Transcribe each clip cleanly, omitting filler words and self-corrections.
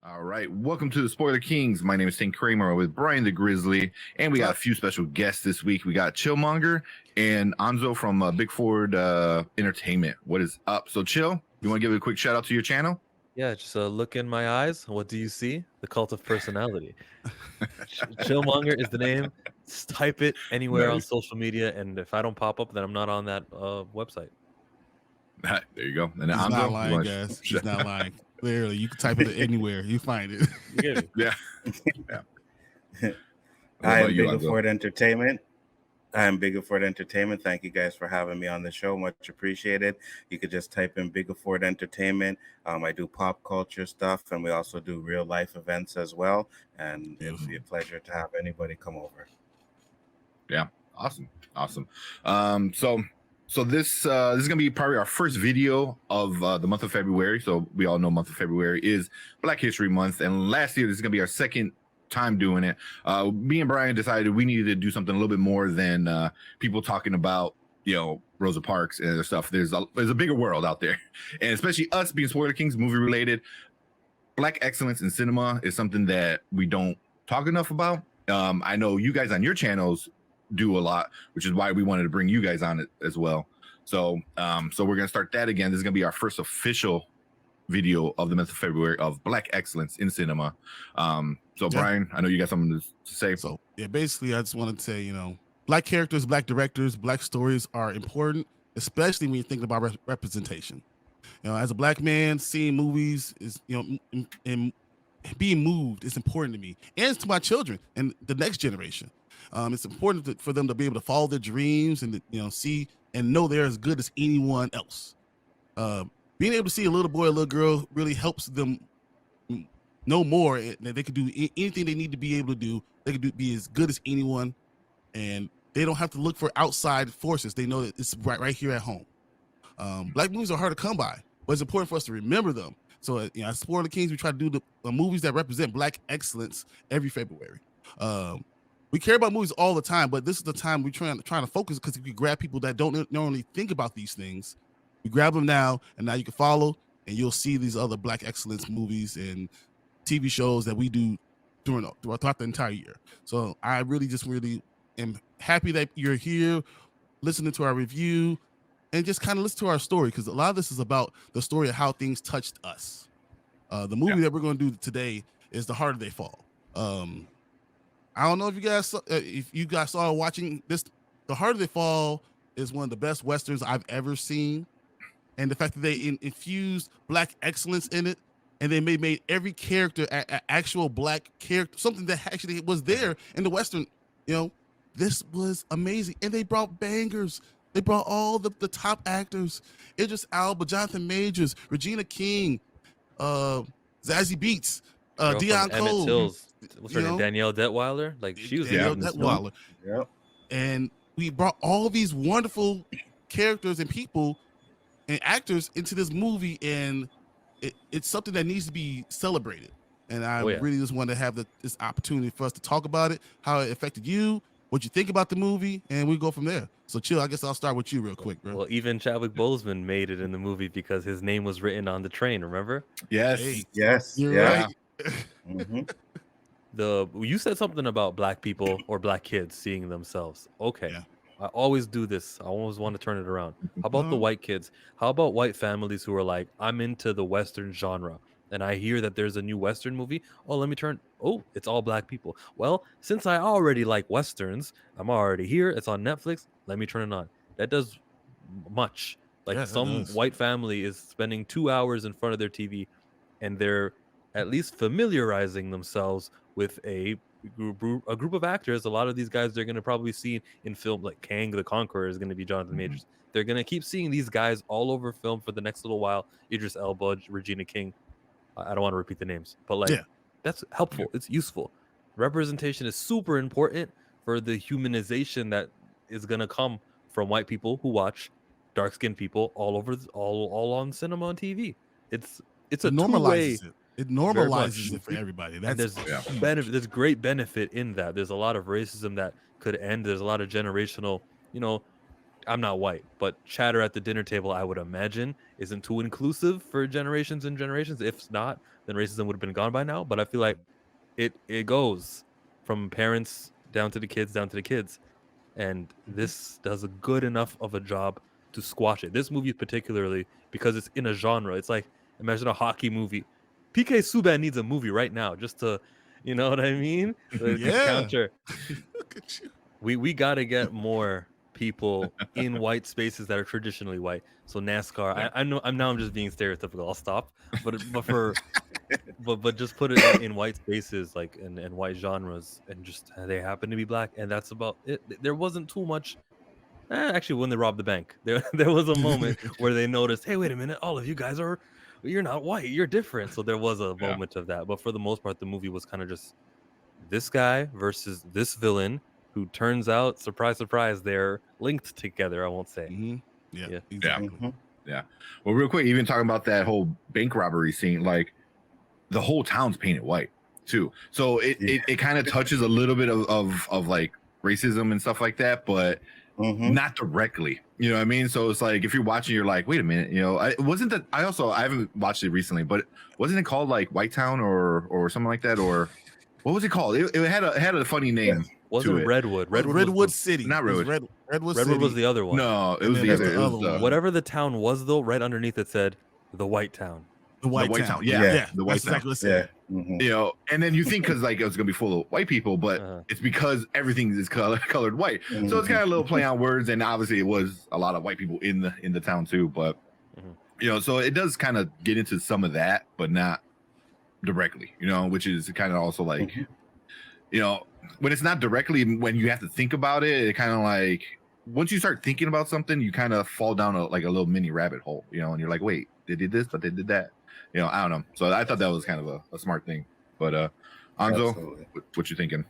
All right, welcome to the Spoiler Kings. My name is St. Kramer with Brian the Grizzly, and we got a few special guests this week. We got Chillmonger and Anzo from Big Ford Entertainment. What is up? So, Chill, you want to give a quick shout out to your channel? Yeah, just look in my eyes. What do you see? The cult of personality. Chillmonger is the name. Just type it anywhere on Nice. social media, and if I don't pop up, then I'm not on that website. There you go. And He's Anzo, not you lying, wanna guys. He's not lying. Clearly, you can type it anywhere. You find it. You get me? Yeah. What I about am you, Bigger Anzo? Ford Entertainment. I am Bigger Ford Entertainment. Thank you guys for having me on the show. Much appreciated. You could just type in Bigger Ford Entertainment. I do pop culture stuff, and we also do real life events as well. And it would be a pleasure to have anybody come over. Yeah, awesome. So this is gonna be probably our first video of the month of February. So we all know month of February is Black History Month, and last year this is gonna be our second time doing it. Me and Brian decided we needed to do something a little bit more than people talking about Rosa Parks and other stuff. There's a bigger world out there, and especially us being Spoiler Kings, movie related. Black excellence in cinema is something that we don't talk enough about. I know you guys on your channels do a lot, which is why we wanted to bring you guys on it as well. So we're gonna start that again. This is gonna be our first official video of the month of February of Black excellence in cinema. Brian, I know you got something to say. So yeah, basically, I just wanted to say, Black characters, Black directors, Black stories are important, especially when you're thinking about representation. As a Black man, seeing movies is, and being moved is important to me, and it's to my children and the next generation. It's important for them to be able to follow their dreams and see and know they're as good as anyone else. Being able to see a little boy, a little girl really helps them know more that they could do anything they need to be able to do. They could be as good as anyone, and they don't have to look for outside forces. They know that it's right here at home. Black movies are hard to come by, but it's important for us to remember them. So, as Spoiler Kings, we try to do the movies that represent Black excellence every February. We care about movies all the time, but this is the time we're trying to focus, because if we grab people that don't normally think about these things, we grab them now, and now you can follow, and you'll see these other Black excellence movies and TV shows that we do throughout the entire year. So I really am happy that you're here listening to our review and just kind of listen to our story, because a lot of this is about the story of how things touched us. The movie that we're going to do today is The Harder They Fall. I don't know if you guys saw watching this. The Harder They Fall is one of the best Westerns I've ever seen. And the fact that they infused Black excellence in it, and they made every character an actual Black character, something that actually was there in the Western. This was amazing. And they brought bangers. They brought all the top actors. Idris Elba, Jonathan Majors, Regina King, Zazie Beetz, Deion Cole. Tills. What's her name? Danielle Detweiler. Like, she was Danielle in this Detweiler. Yep. And we brought all these wonderful characters and people and actors into this movie, and it's something that needs to be celebrated. And I really just want to have this opportunity for us to talk about it, how it affected you, what you think about the movie, and we go from there. So, Chill, I guess I'll start with you real quick, bro. Well, even Chadwick Boseman made it in the movie because his name was written on the train, remember? Yes. Hey, Yes. you're Yeah. right. Mm-hmm. You said something about Black people or Black kids seeing themselves. Okay. Yeah. I always do this. I always want to turn it around. How about the white kids? How about white families who are like, I'm into the Western genre, and I hear that there's a new Western movie. Oh, let me turn. Oh, it's all Black people. Well, since I already like Westerns, I'm already here. It's on Netflix. Let me turn it on. That does much. Like, some white family is spending 2 hours in front of their TV, and they're at least familiarizing themselves with a group of actors. A lot of these guys they're going to probably see in film, like Kang the Conqueror is going to be Jonathan Majors. They're going to keep seeing these guys all over film for the next little while. Idris Elba, Regina King. I don't want to repeat the names, but that's helpful. It's useful. Representation is super important for the humanization that is going to come from white people who watch dark-skinned people all over, all on cinema and TV. It's a two-way. It normalizes it for everybody. There's benefit. There's great benefit in that. There's a lot of racism that could end. There's a lot of generational. I'm not white, but chatter at the dinner table, I would imagine, isn't too inclusive for generations and generations. If not, then racism would have been gone by now. But I feel like it goes from parents down to the kids, and this does a good enough of a job to squash it. This movie particularly, because it's in a genre. It's like, imagine a hockey movie. PK Subban needs a movie right now just to, you know what I mean? To counter. Look at you. We got to get more people in white spaces that are traditionally white. So NASCAR. Yeah. I know I'm just being stereotypical. I'll stop. But just put it in white spaces, like in white genres, and just they happen to be black, and that's about it. There wasn't too much. Actually, when they robbed the bank, there was a moment where they noticed, hey, wait a minute, all of you guys you're not white, you're different. So there was a moment of that, but for the most part, the movie was kind of just this guy versus this villain, who turns out, surprise, surprise, they're linked together. I won't say. Mm-hmm. Yeah, Yeah. exactly. Mhm. Yeah. Well, real quick, even talking about that whole bank robbery scene, like the whole town's painted white too. So it kind of touches a little bit of like racism and stuff like that, but Mhm. not directly. You know what I mean? So it's like if you're watching, you're like, wait a minute, you know, I haven't watched it recently, but wasn't it called like White Town or something like that? Or what was it called? It had a funny name. Wasn't to it. Redwood. Redwood was the, City. Not It was Redwood. Redwood Redwood City. was the other one. No, it And was then the there's other. the It other was one. Whatever the town was, though, right underneath it said the White Town. The White White Town. Town. Yeah, Yeah, the White that's exactly what it Yeah. said. Mhm. you know, and then you think because like it was gonna be full of white people, but it's because everything is colored white. So it's kind of a little play on words, and obviously it was a lot of white people in the town too. But you know, so it does kind of get into some of that, but not directly. You know, which is kind of also like, you know, when it's not directly, when you have to think about it, it kind of like once you start thinking about something, you kind of fall down like a little mini rabbit hole. You know, and you're like, wait, they did this, but they did that. You know, I don't know. So I thought that was kind of a smart thing. But Anzo, Absolutely. what you thinking?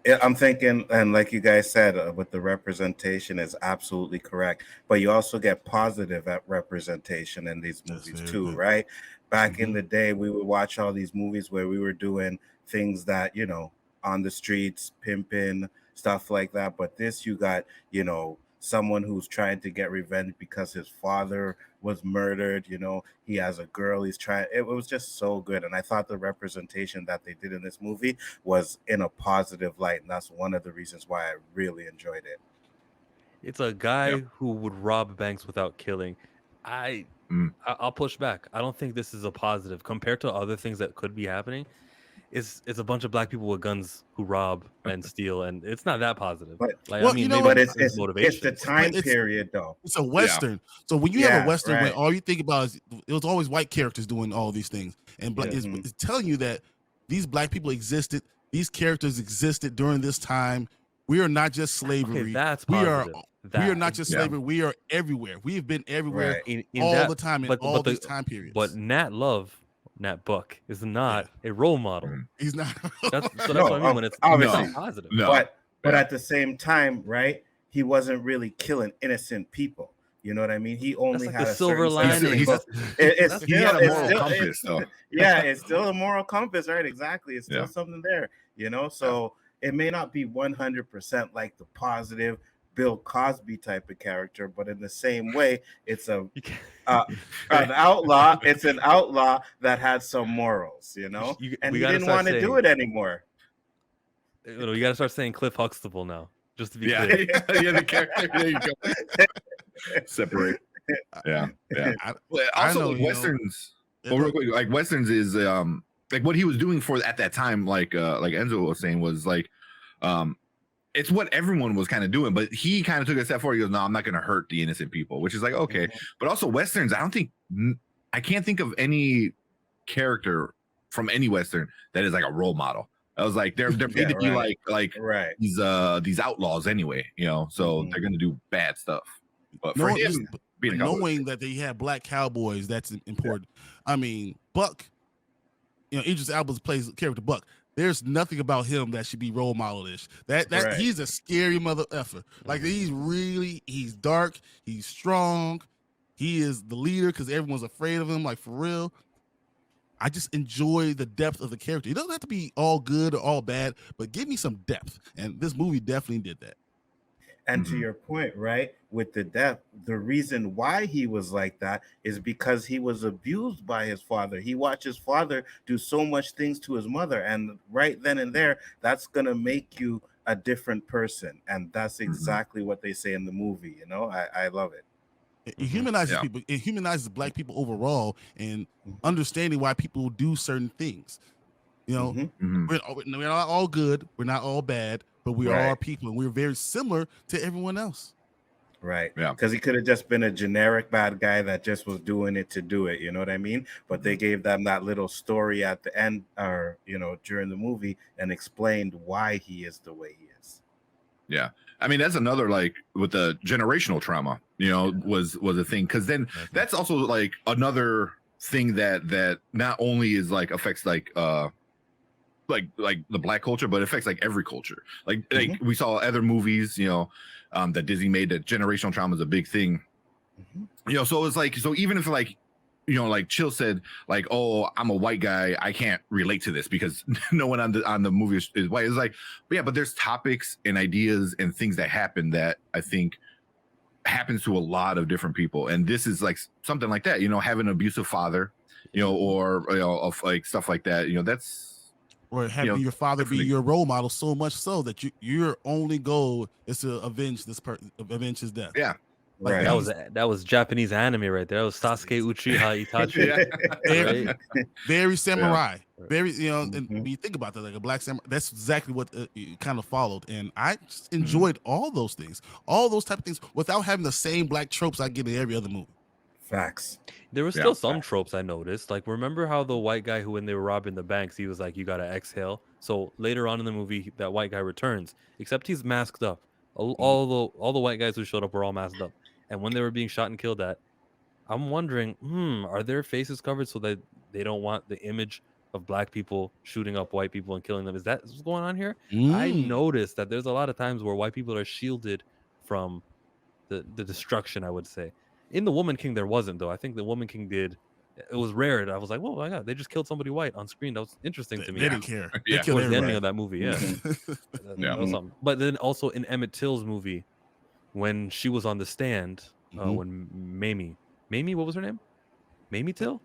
Yeah, I'm thinking, and like you guys said, with the representation is absolutely correct. But you also get positive representation in these That's movies very too, good. right? Back in the day, we would watch all these movies where we were doing things that, you know, on the streets, pimping, stuff like that. But this, you got, you know, someone who's trying to get revenge because his father was murdered. You know, he has a girl. He's trying. It was just so good, and I thought the representation that they did in this movie was in a positive light, and that's one of the reasons why I really enjoyed it. It's a guy who would rob banks without killing. I'll push back. I don't think this is a positive compared to other things that could be happening. It's a bunch of black people with guns who rob and steal, and it's not that positive. But Like, well, I mean, you know maybe what? But it's it's motivation. the time it's- period though. It's a Western. So when you have Yeah, a Western, when right. all you think about is it was always white characters doing all these things, and black Yeah. it's telling you that these black people existed, these characters existed during this time. We are not just slavery. Okay, that's we are. positive. We are not just slavery. We are everywhere. We have been everywhere Right. in all that, the time in but all the, these time periods. But Nat Buck is not a role model. he's not. That's what No, I mean when it's obviously. not positive. No. But at the same time, right? He wasn't really killing innocent people. You know what I mean? He only like had the a silver certain lining. sense of- It's He had a still- moral it's still- compass, though. Yeah, it's still a moral compass, right? Exactly. It's still Yeah. something there, you know. So it may not be 100% like the positive Bill Cosby type of character, but in the same way, it's an outlaw. It's an outlaw that had some morals, you know, and we he gotta didn't start want to do saying- it anymore. You got to start saying Cliff Huxtable now, just to be Yeah, clear. yeah, the character. There you go. Separate. Yeah. Well, I also, know, like you know, westerns. Yeah, Well, go- real quick, like westerns is like what he was doing for at that time. Like Enzo was saying was like it's what everyone was kind of doing, but he kind of took a step forward. He goes, "No, I'm not going to hurt the innocent people," which is like okay. But also westerns, I can't think of any character from any western that is like a role model. I was like, they're made to be like right. these outlaws anyway, you know, so they're gonna do bad stuff. But for Knowing, him, being a cowboy, knowing that they have Black Cowboys, that's important. I mean, Buck, you know, Idris Elba's plays character Buck. There's nothing about him that should be role model-ish. That Right. He's a scary mother effer. Like he's dark, he's strong, he is the leader because everyone's afraid of him. Like for real. I just enjoy the depth of the character. It doesn't have to be all good or all bad, but give me some depth. And this movie definitely did that. And to Mhm. your point, right, with the death, the reason why he was like that is because he was abused by his father. He watched his father do so much things to his mother. And right then and there, that's going to make you a different person. And that's Mhm. exactly what they say in the movie. You know, I love it. It Mhm. humanizes Yeah. people. It humanizes Black people overall, and Mhm, understanding why people do certain things. You know, mhm. Mhm. we're not all good. We're not all bad, but we Right. are people, and we're very similar to everyone else. Right. Yeah. Because he could have just been a generic bad guy that just was doing it to do it. You know what I mean? But they gave them that little story at the end or, during the movie and explained why he is the way he is. Yeah. I mean, that's another like with the generational trauma, was a thing. Cause then Exactly. that's also like another thing that not only is like affects like the Black culture, but affects like every culture. Like Mhm, we saw other movies, that Disney made, that generational trauma is a big thing. mhm. So it's like, so even if like, like Chill said, like, oh, I'm a white guy, I can't relate to this because no one on the movie is white. It's like, but yeah, but there's topics and ideas and things that happen that I think happens to a lot of different people, and this is like something like that. Having an abusive father, or of like stuff like that. That's Or having your father be different. your role model so much so that your only goal is to avenge avenge his death. Yeah, Like Right. That was Japanese anime right there. That was Sasuke Uchiha Itachi. yeah, very, Right? very samurai. Right. Very, and Mhm. when you think about that, like a black samurai, that's exactly what it kind of followed. And I just Mm-hmm. enjoyed all those things, all those type of things, without having the same black tropes I get in every other movie. Facts. There was Yeah. still some tropes I noticed. Like, remember how the white guy who, when they were robbing the banks, he was like, "You gotta exhale." So later on in the movie, that white guy returns, except he's masked up. All the white guys who showed up were all masked up, and when they were being shot and killed at, I'm wondering, are their faces covered so that they don't want the image of Black people shooting up white people and killing them? Is that what's going on here? I Mm. noticed that there's a lot of times where white people are shielded from the destruction, I would say. In the Woman King, there wasn't, though. I think the Woman King did. It was rare. And I was like, "Whoa, my God, they just killed somebody white on screen." That was interesting to me. They didn't care. They Yeah. killed Towards the ending everybody. of that movie, yeah, Mhm, that was mhm. something. But then also in Emmett Till's movie, when she was on the stand, Mhm. when Mamie, what was her name? Mamie Till.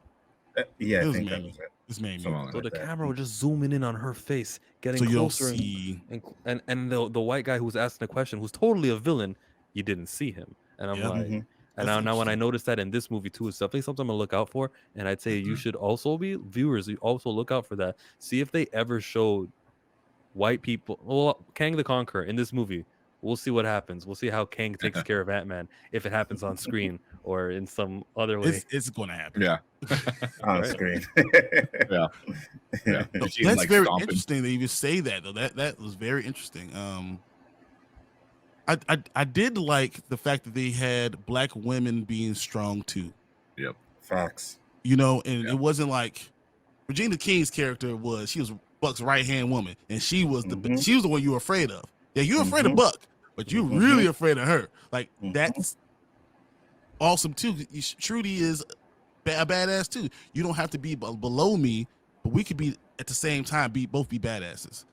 Yeah, I It was think that Mamie. was it. It's Mamie. Something like So that. the camera was just zooming in on her face, getting So you don't closer, see. and the white guy who was asking the question, who's totally a villain, you didn't see him. And I'm Yeah, like, Mhm. and that's now when I interesting. noticed that in this movie too, it's definitely something I'm gonna look out for. And I'd say you should also be viewers. You also look out for that. See if they ever showed white people. Well, Kang the Conqueror in this movie. We'll see what happens. We'll see how Kang takes care of Ant-Man if it happens on screen or in some other way. It's going to happen. Yeah, On Right. screen. yeah, yeah. No, You see him, that's like, very stomping. interesting that you say that though. That was very interesting. I did like the fact that they had Black women being strong too. Yep. Facts. And Yeah. it wasn't like Regina King's character she was Buck's right hand woman, and she was Mhm, she was the one you were afraid of. Yeah, you're afraid of mhm, Buck, but you're mhm, really afraid of her. Like mhm. that's awesome too. Trudy is a badass too. You don't have to be below me, but we could be at the same time both be badasses.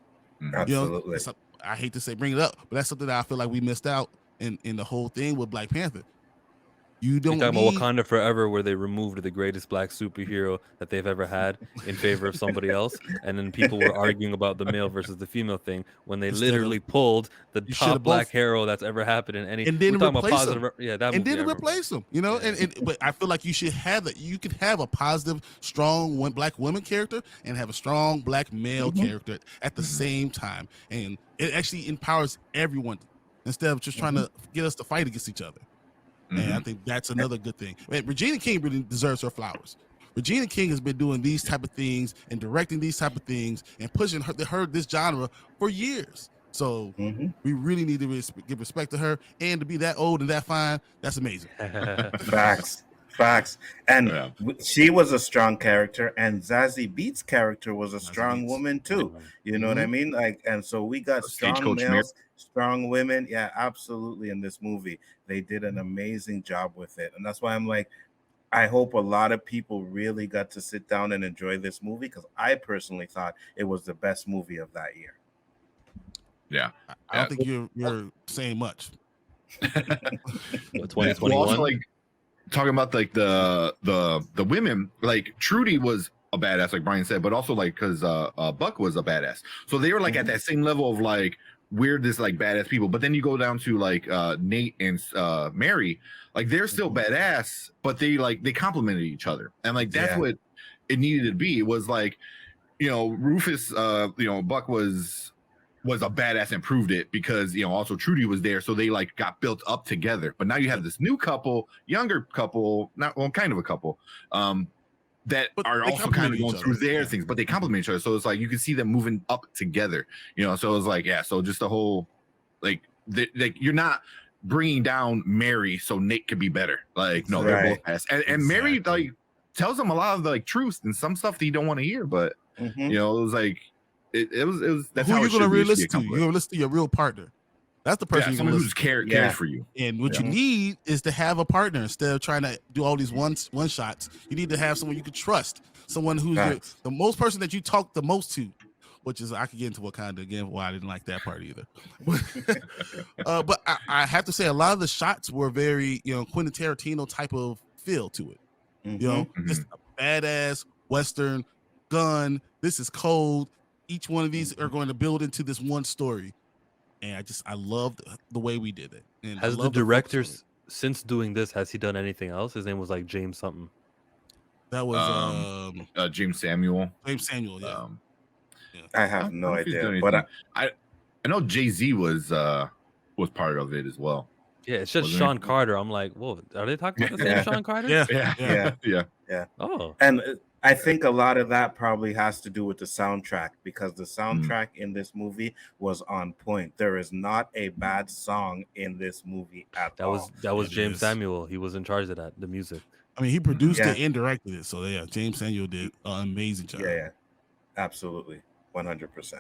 Mhm. Absolutely. It's I hate to say bring it up, but that's something that I feel like we missed out in the whole thing with Black Panther. You You're don't talking about need Wakanda Forever, where they removed the greatest black superhero that they've ever had in favor of somebody else, and then people were arguing about the male versus the female thing when they instead of literally pulled the you should top have both black hero that's ever happened in any. and We're then talking about replace positive, them. yeah, that And movie. then I remember. replace them, Yeah. but I feel like you should have that. You can have a positive, strong Black woman character and have a strong Black male Mhm, character at the Mhm. same time, and it actually empowers everyone instead of just trying mhm. to get us to fight against each other. And I Mhm. think that's another good thing. I mean, Regina King really deserves her flowers. Regina King has been doing these type of things and directing these type of things and pushing her this genre for years. So Mhm. we really need to give respect to her, and to be that old and that fine, that's amazing. Facts. Facts. And Yeah. she was a strong character, and Zazie Beet's character was a Zazie strong Beetz. woman too. Mhm. You know what I Mhm. mean? Like, and so we got strong Stagecoach Mary. males, strong women. Yeah, absolutely. In this movie, they did an amazing job with it, and that's why I'm like, I hope a lot of people really got to sit down and enjoy this movie because I personally thought it was the best movie of that year. Yeah. I Yeah. don't think you're saying much. What, Well, 2021? also like talking about like the women, like Trudy was a badass, like Brian said, but also like because Buck was a badass, so they were like at that same level of like we're this like badass people. But then you go down to like Nate and Mary, like they're still badass, but they complemented each other, and like that's what it needed to be. It was like, you know, Rufus, you know, Buck was a badass and proved it because, you know, also Trudy was there, so they like got built up together. But now you have this new couple, younger couple, not well, kind of a couple, that But are they also kind of complement going each through other. their things, but they complement each other. So it's like you can see them moving up together, you know. So it's like, yeah, so just the whole like you're not bringing down Mary so Nate could be better. Like, no, they're both fast, and Mary like tells them a lot of like truth and some stuff that you don't want to hear, but you know, it was like it was that's who how you it gonna should be. really It should be listen to? You're accomplished. gonna listen to your real partner. That's the person Yeah, you're someone gonna who's listen to. cares for you. And what you need is to have a partner instead of trying to do all these one shots. You need to have someone you can trust, someone who's the most person that you talk the most to. Which is, I could get into Wakanda again. Why I didn't like that part either. But I have to say, a lot of the shots were very, you know, Quentin Tarantino type of feel to it. You know, just a badass Western gun. This is cold. Each one of these are going to build into this one story. And I loved the way we did it. And Has the director, since doing this, has he done anything else? His name was like James something. That was James Samuel. James Samuel, yeah. I have no idea, but I know Jay-Z was part of it as well. Yeah, it's just Sean Carter. I'm like, whoa, are they talking about the same Sean Carter? Yeah. Oh, and I think a lot of that probably has to do with the soundtrack, because the soundtrack in this movie was on point. There is not a bad song in this movie at all. That was James Samuel. He was in charge of that, the music. I mean, he produced it and directed it. So yeah, James Samuel did an amazing job. Yeah, absolutely, 100%.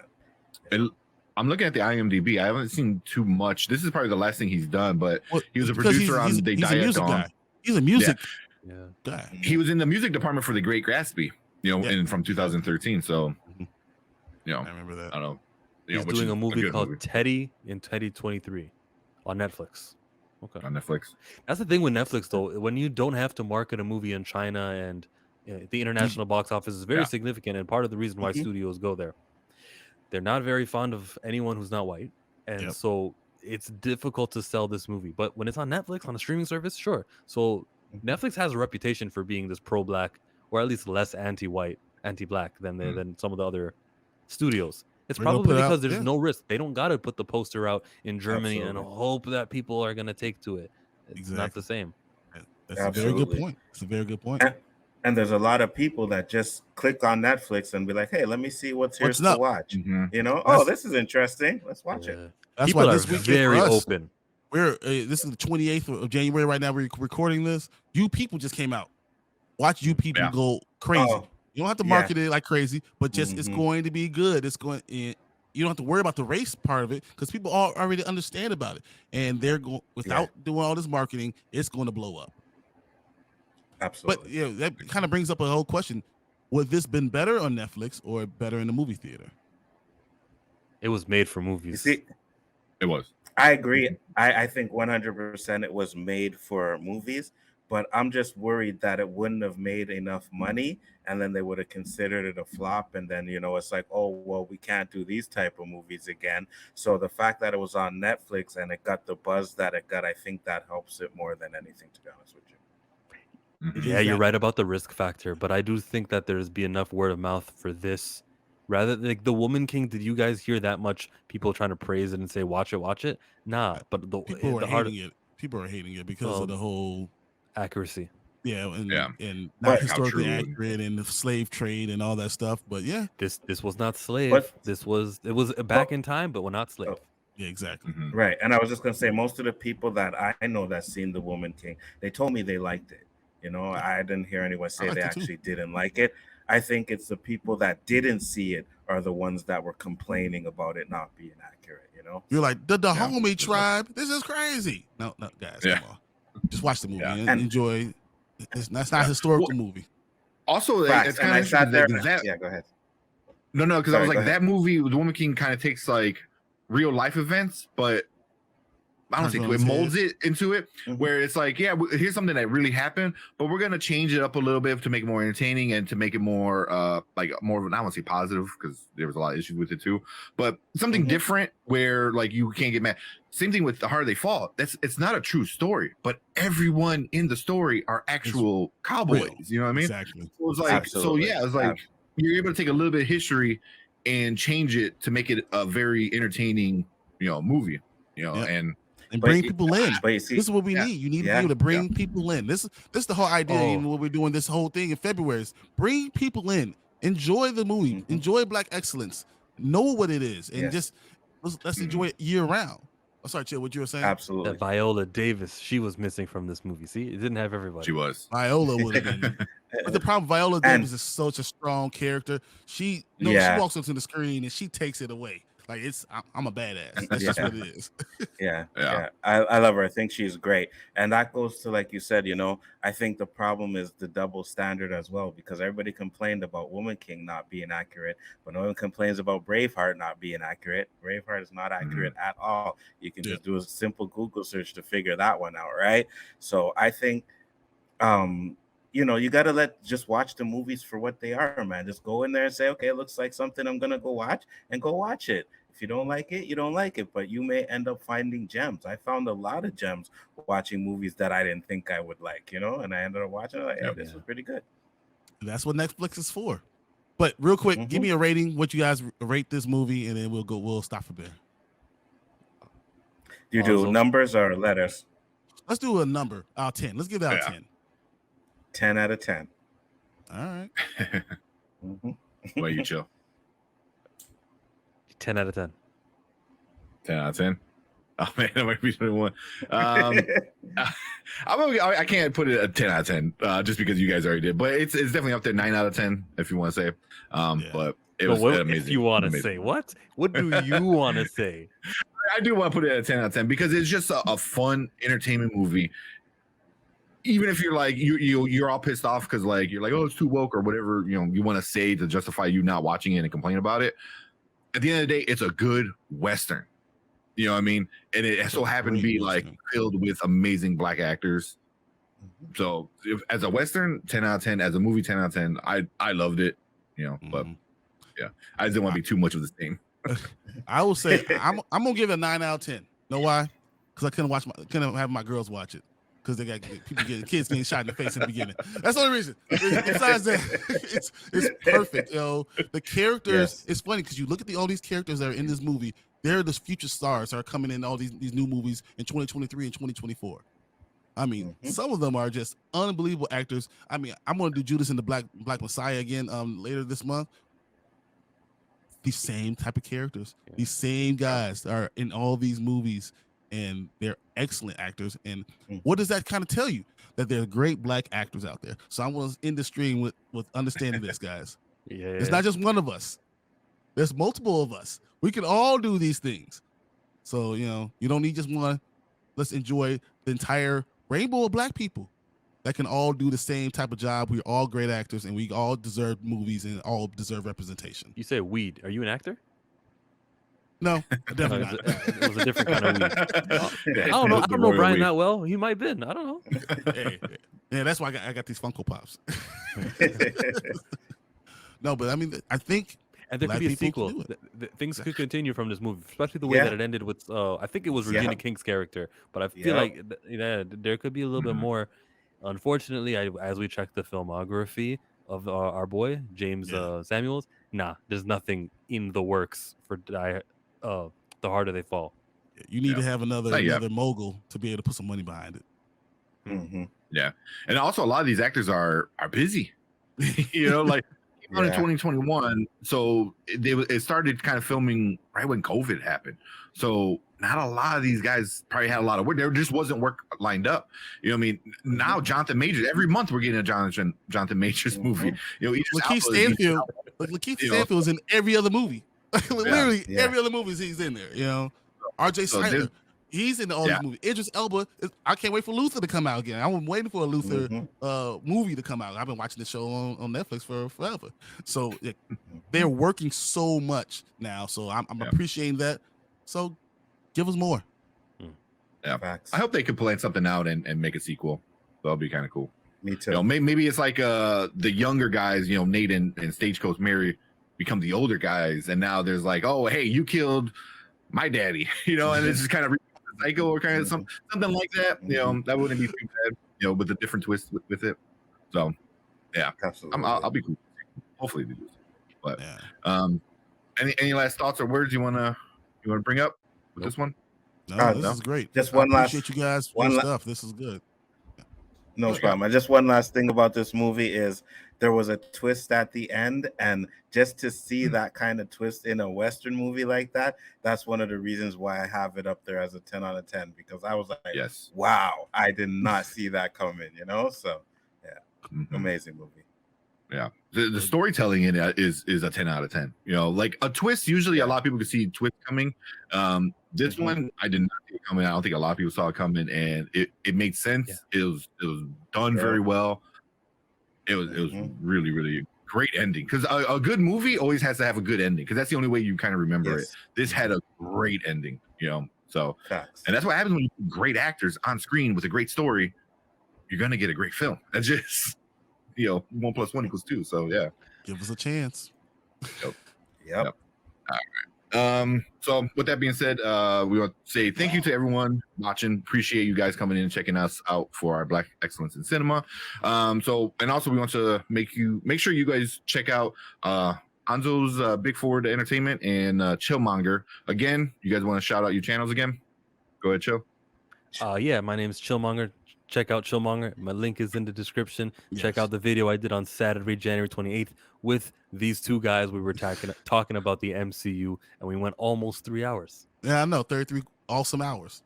I'm looking at the IMDb. I haven't seen too much. This is probably the last thing he's done, but he was a because producer on They Die at Dawn. He's a music guy. He was in the music department for The Great Gatsby, you know, and from 2013. So, you know, I remember that. I don't know. He's doing a movie called Teddy in Teddy 23 on Netflix. Okay. On Netflix. That's the thing with Netflix, though. When you don't have to market a movie in China, and the international box office is very significant, and part of the reason why studios go there. They're not very fond of anyone who's not white, and so it's difficult to sell this movie. But when it's on Netflix, on a streaming service, sure. So Netflix has a reputation for being this pro-black, or at least less anti-white, anti-black than some of the other studios. It's probably because there's no risk. They don't got to put the poster out in Germany and hope that people are going to take to it. It's not the same. That's a very good point. It's a very good point. And there's a lot of people that just click on Netflix and be like, hey, let me see what's here to watch. You know, this is interesting. Let's watch it. That's people why are this weekend very open. We're this is the 28th of January right now. We're recording this. You people just came out. Watch you people go crazy. You don't have to market it like crazy, but just it's going to be good. It's going. You don't have to worry about the race part of it because people already understand about it, and they're going without doing all this marketing. It's going to blow up. Absolutely. But that kind of brings up a whole question: would this been better on Netflix or better in the movie theater? It was made for movies. You see, it was. I agree. I think 100% it was made for movies, but I'm just worried that it wouldn't have made enough money, and then they would have considered it a flop, and then it's like, oh well, we can't do these type of movies again. So the fact that it was on Netflix and it got the buzz that it got, I think that helps it more than anything, to be honest with you. Yeah, you're right about the risk factor, but I do think that there's be enough word of mouth for this. Rather, like the Woman King, did you guys hear that much people trying to praise it and say watch it? Nah, but people are hating it. People are hating it because of the whole accuracy. Yeah, and not historically accurate, and the slave trade and all that stuff. But this was not slave. It was back in time, but we're not slave. Yeah, exactly. Right. And I was just gonna say, most of the people that I know that seen the Woman King, they told me they liked it. I didn't hear anyone say they actually didn't like it. I think it's the people that didn't see it are the ones that were complaining about it not being accurate. You're like the homie tribe. This is crazy. No, guys, come on. Just watch the movie and enjoy. That's not a historical movie. Also, it's kind of interesting that. Yeah, go ahead. No, because I was like, that movie, The Woman King, kind of takes like real life events, but I don't think Turns it on molds his it into it, Mhm. where it's like, yeah, here's something that really happened, but we're gonna change it up a little bit to make it more entertaining and to make it more, like more of, I want to say positive because there was a lot of issues with it too, but something Mhm. different where like you can't get mad. Same thing with The Harder They Fall. It's not a true story, but everyone in the story are actual cowboys. real. You know what I mean? Exactly. So it's like, Absolutely. so yeah, it's like you're able to take a little bit of history and change it to make it a very entertaining, movie. Yep. And And But bring y- people in. But you see, This is what we yeah, need. You need to be yeah, able to bring people in. This is the whole idea. Oh. Even what we're doing this whole thing in February is bring people in. Enjoy the movie. Mhm. Enjoy Black excellence. Know what it is, and Yes. just let's Mhm. enjoy it year round. Oh, sorry, Chill. What you were saying? absolutely. That Viola Davis, she was missing from this movie. See, it didn't have everybody. she was. Viola would have been. But the problem, Viola And- Davis is such a strong character. She she Yeah. walks up to the screen and she takes it away. Like I'm a badass. That's just Yeah. what it is. Yeah, Yeah. yeah. I love her. I think she's great. And that goes to, like you said, I think the problem is the double standard as well, because everybody complained about Woman King not being accurate, but no one complains about Braveheart not being accurate. Braveheart is not accurate at all. You can just do a simple Google search to figure that one out, right? So I think you got to just watch the movies for what they are, man. Just go in there and say, okay, it looks like something I'm gonna go watch, and go watch it. If you don't like it, you don't like it, but you may end up finding gems. I found a lot of gems watching movies that I didn't think I would like, and I ended up watching it like, hey, this was pretty good. That's what Netflix is for. But real quick, give me a rating. What you guys rate this movie, and then we'll stop from there. Do you do numbers or letters? Let's do a number out of 10. Let's give it out of 10. 10 out of 10. All right. Why you Chill? 10 out of 10. 10 out of 10. Oh man, that might be 21. I can't put it at 10 out of 10 just because you guys already did, but it's definitely up there 9 out of 10 if you want to say. But it was amazing. If you want to say what? What do you want to say? I do want to put it at 10 out of 10 because it's just a fun entertainment movie. Even if you're like you're all pissed off because like you're like, oh, it's too woke or whatever you want to say to justify you not watching it and complain about it. At the end of the day, it's a good Western. You know what I mean? And it so happened to be like filled with amazing Black actors. So as a Western, 10 out of 10. As a movie, 10 out of 10. I loved it. But yeah, I just didn't want to be too much of the same. I will say I'm gonna give it a 9 out of 10. Know why? Because I couldn't have my girls watch it. Because they got kids getting shot in the face in the beginning. That's the only reason. Besides that, it's perfect. The characters. It's funny because you look at all these characters that are in this movie. They're the future stars that are coming in all these new movies in 2023 and 2024. I mean, some of them are just unbelievable actors. I mean, I'm going to do Judas and the Black Messiah again later this month. These same type of characters, these same guys are in all these movies, and they're excellent actors. And what does that kind of tell you? That there are great Black actors out there. So I want to end the stream with understanding this, guys. It's not just one of us. There's multiple of us. We can all do these things. So, you don't need just one. Let's enjoy the entire rainbow of Black people that can all do the same type of job. We're all great actors, and we all deserve movies and all deserve representation. You say weed. Are you an actor? No, definitely not. It was a different kind of weed. Yeah, I don't know. I the don't know royal Brian weed. that well. He might have been. I don't know. Hey, yeah, that's why I got these Funko Pops. No, but I mean, I think. And there could Black be a people can sequel. do Things could continue from this movie, especially the way that it ended with. I think it was Regina King's character, but I feel like there could be a little bit more. Unfortunately, as we check the filmography of our boy James Samuels, there's nothing in the works for The Harder They Fall. You need to have another mogul to be able to put some money behind it. Yeah, and also a lot of these actors are busy. Like. In 2021, so it started kind of filming right when COVID happened. So not a lot of these guys probably had a lot of work. There just wasn't work lined up. You know what I mean? Now Jonathan Majors, every month we're getting a Jonathan Majors movie. Lakeith Stanfield is in every other movie. Literally every other movie he's in there. RJ Seidler. He's in all these movies. Idris Elba. I can't wait for Luther to come out again. I'm waiting for a Luther movie to come out. I've been watching the show on Netflix for forever. So they're working so much now. So I'm appreciating that. So give us more. Yeah. Facts. I hope they could plan something out and make a sequel. That'll be kind of cool. Me too. You know, maybe it's like the younger guys, you know, Nate and Stagecoach Mary become the older guys, and now there's like, oh, hey, you killed my daddy, you know, and it's just kind of cycle or kind of something like that. You know, that wouldn't be too bad, you know, with a different twist with it. So, yeah, Absolutely. I'll be cool. Hopefully they do. But Yeah. any last thoughts or words you wanna bring up with this one? No, this is great. Just I one last appreciate you guys for your stuff. This is good. No problem. And just one last thing about this movie is there was a twist at the end, and just to see that kind of twist in a Western movie like that, that's one of the reasons why I have it up there as a 10 out of 10, because I was like, Yes, wow, I did not see that coming, you know? So, yeah, amazing movie. Yeah, the storytelling in it is a 10 out of 10. You know, like a twist, usually a lot of people can see twist coming. This one, I did not see it coming. I don't think a lot of people saw it coming, and it made sense. It was done very well. It was really, really great ending, because a good movie always has to have a good ending, because that's the only way you kind of remember it. This had a great ending, you know. So, and that's what happens when you put great actors on screen with a great story. You're gonna get a great film. That's just, you know, 1 + 1 = 2. So yeah, give us a chance. Yep. All right. So with that being said, we want to say thank you to everyone watching. Appreciate you guys coming in and checking us out for our Black Excellence in Cinema. So, and also we want to make sure you guys check out Anzo's Big Forward Entertainment and Chillmonger. Again, you guys want to shout out your channels again? Go ahead, Chill. Yeah, my name is Chillmonger. Check out Chillmonger. My link is in the description. Check out the video I did on Saturday, January 28th with these two guys. We were talking about the MCU, and we went almost 3 hours. Yeah, I know. 33 awesome hours.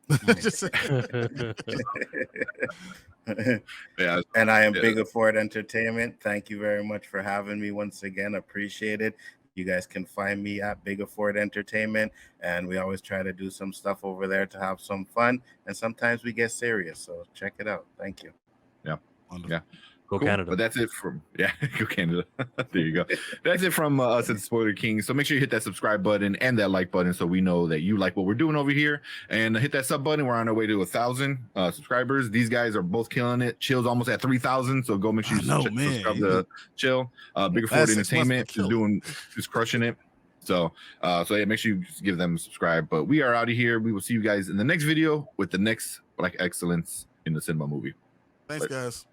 Yeah. And I am Bigger for It Entertainment. Thank you very much for having me once again. Appreciate it. You guys can find me at Bigger for It Entertainment, and we always try to do some stuff over there to have some fun, and sometimes we get serious. So check it out. Thank you. Yeah. Wonderful. Yeah. Go Cool. Canada. But that's it from go Canada. There you go. That's it from us at Spoiler King. So make sure you hit that subscribe button and that like button, so we know that you like what we're doing over here. And hit that sub button. We're on our way to 1,000 subscribers. These guys are both killing it. Chill's almost at 3,000. So go make sure you subscribe to Chill. Bigger Forward Entertainment is crushing it. So yeah, make sure you give them a subscribe. But we are out of here. We will see you guys in the next video with the next Black Excellence in the Cinema movie. Thanks, guys.